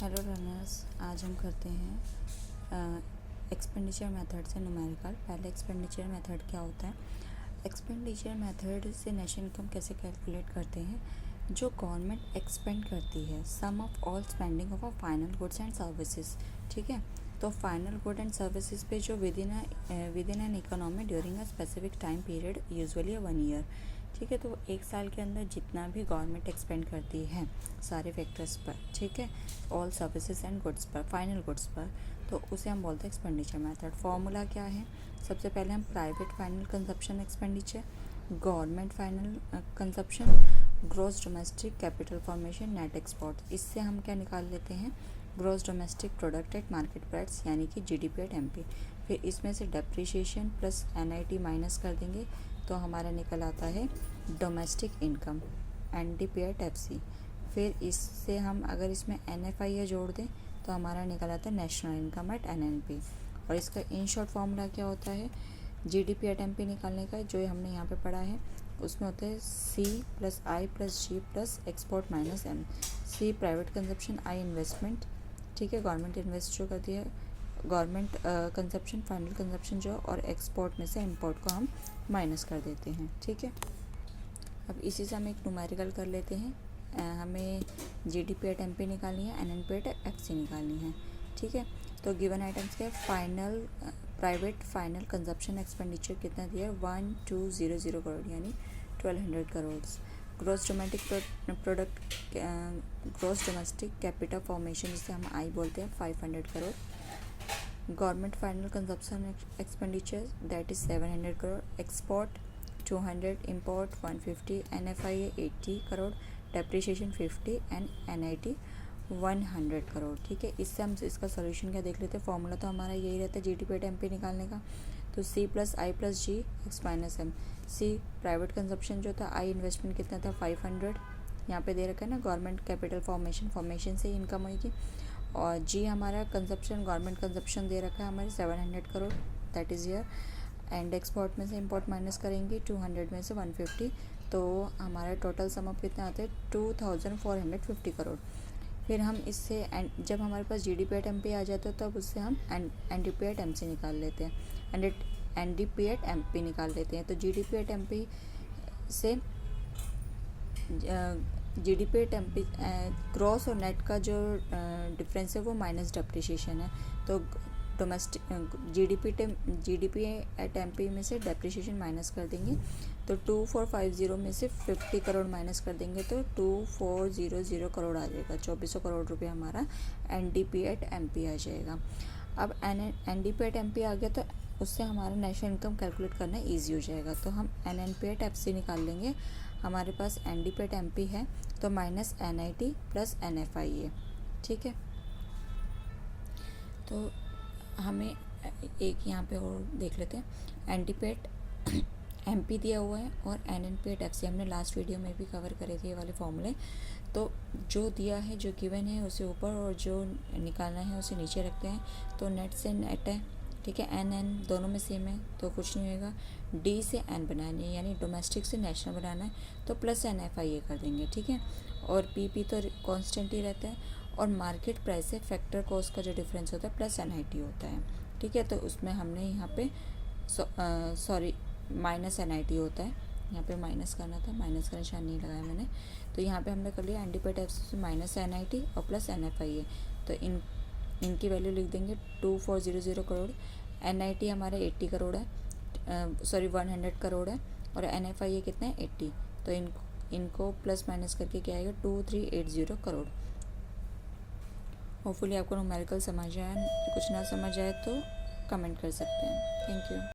Hello runners, आज हम करते हैं एक्सपेंडिचर मेथड से न्यूमेरिकल। पहले एक्सपेंडिचर मेथड क्या होता है। एक्सपेंडिचर मेथड से नेशनल इनकम कैसे कैलकुलेट करते हैं। जो गवर्नमेंट एक्सपेंड करती है sum of all spending of a final goods and services, ठीक है। तो फाइनल गुड एंड सर्विसेज पे जो within an economy during a specific time period usually 1 year, ठीक है। तो एक साल के अंदर जितना भी गवर्नमेंट एक्सपेंड करती है सारे फैक्टर्स पर, ठीक है, ऑल सर्विसेज एंड गुड्स पर, फाइनल गुड्स पर, तो उसे हम बोलते हैं एक्सपेंडिचर मेथड। फॉर्मूला क्या है। सबसे पहले हम private final consumption expenditure, government final consumption, gross domestic capital formation, net export. इससे हम क्या निकाल लेते हैं, gross domestic product at market price यानी कि जीडीपी एट एमपी। फिर इसमें से डेप्रिसिएशन प्लस एनआईटी माइनस कर देंगे तो हमारा निकल आता है domestic income, NDP at FC. फिर इससे हम अगर इसमें एनएफआई जोड़ दें तो हमारा निकल आता है नेशनल इनकम एट एनएनपी। और इसका इन शॉर्ट फार्मूला क्या होता है, जीडीपी एट एमपी निकालने का, जो हमने यहाँ पे पढ़ा है उसमें होता है C plus I plus G plus export minus M. C private consumption, I investment, ठीक है, गवर्नमेंट इन्वेस्ट जो करती है, गवर्नमेंट कंजप्शन फाइनल कंजप्शन जो, और एक्सपोर्ट में से इंपोर्ट को हम माइनस कर देते हैं, ठीक है। अब इसी से हम एक न्यूमेरिकल कर लेते हैं। हमें जीडीपी एट एमपी निकालनी है, एनएनपी एट एफसी निकालनी है, ठीक है। तो गिवन आइटम्स के final private final consumption expenditure कितना दिया है 1200 करोड़ यानी 1200 crore. Gross domestic product, gross domestic capital formation जिसे हम आई बोलते हैं 500 crore. Government final consumption expenditure that is 700 crore. Export 200, import 150, NFI 80 crore, depreciation 50 and NIT 100 crore, ठीक है। इससे हम इसका सोल्यूशन क्या देख लेते हैं। फॉर्मूला तो हमारा यही रहता है जीडीपी एट एमपी निकालने का। तो सी plus I plus ji x minus M. C private consumption जो था, आई इन्वेस्टमेंट कितना था 500, यहाँ पे दे रखा है ना, गवर्नमेंट कैपिटल फॉर्मेशन से इनकम होगी। और जी हमारा कंजप्शन, गवर्नमेंट कंजप्शन दे रखा है हमारे 700 crore, that is year. And export में से इंपोर्ट माइनस करेंगे 200 में से 150, तो हमारा टोटल सम अप कितना आता है 2450 करोड़। फिर हम इससे जब हमारे पास जीडीपी एट एमपी आ जाता है तब उससे हम एनडीपी एट एमसी निकाल लेते हैं, एनडीपी एट एमपी निकाल लेते हैं। तो जीडीपी एट एमपी से जीडीपी एट एमपी ग्रॉस और नेट का जो डिफरेंस है वो माइनस डेप्रिसिएशन है। तो डोमेस्टिक जीडीपी एट एमपी में से डेप्रिसिएशन माइनस कर देंगे तो 2450 में से 50 करोड़ माइनस कर देंगे तो 2400 करोड़ आ जाएगा। 2400 करोड़ रुपए हमारा एनडीपी एट एमपी आ जाएगा। अब एनडीपी एट एमपी आ गया तो उससे हमारा नेशनल इनकम कैलकुलेट करना ईजी हो जाएगा। तो हम एनएनपी एट एफसी निकाल लेंगे। हमारे पास एनडीपी एट एमपी है तो माइनस एनआईटी प्लस एनएफआई है, ठीक है। तो हमें एक यहाँ पे और देख लेते हैं। एनडीपी एट एमपी दिया हुआ है और एनएनपी एट एफसी हमने लास्ट वीडियो में भी कवर करे थे ये वाले फॉर्मूले। तो जो दिया है, जो गिवन है उसे ऊपर और जो निकालना है उसे नीचे रखते हैं। तो नेट से नेट है, ठीक है, एन दोनों में सेम है तो कुछ नहीं होगा। डी से एन बनानी है यानी डोमेस्टिक से नेशनल बनाना है तो प्लस एनएफआई कर देंगे, ठीक है। और पीपी तो कांस्टेंट ही रहता है। और मार्केट प्राइस से फैक्टर कॉस्ट का जो डिफरेंस होता है प्लस एनआईटी होता है, ठीक है। तो उसमें हमने यहाँ पे माइनस एनआईटी होता है, यहाँ पे माइनस करना था, माइनस का निशान नहीं लगाया मैंने। तो यहाँ पे हमने कर लिया NDP at FC minus NIT और प्लस एनएफआई है। तो इनकी वैल्यू लिख देंगे 2400 करोड़। एनआईटी हमारा 80 करोड़ है, 100 करोड़ है। और एनएफआई कितना है 80। तो इनको प्लस माइनस करके क्या आएगा 2380 करोड़। होपफुली आपको न्यूमेरिकल समझ आया। कुछ ना समझ आए तो कमेंट कर सकते हैं। Thank you.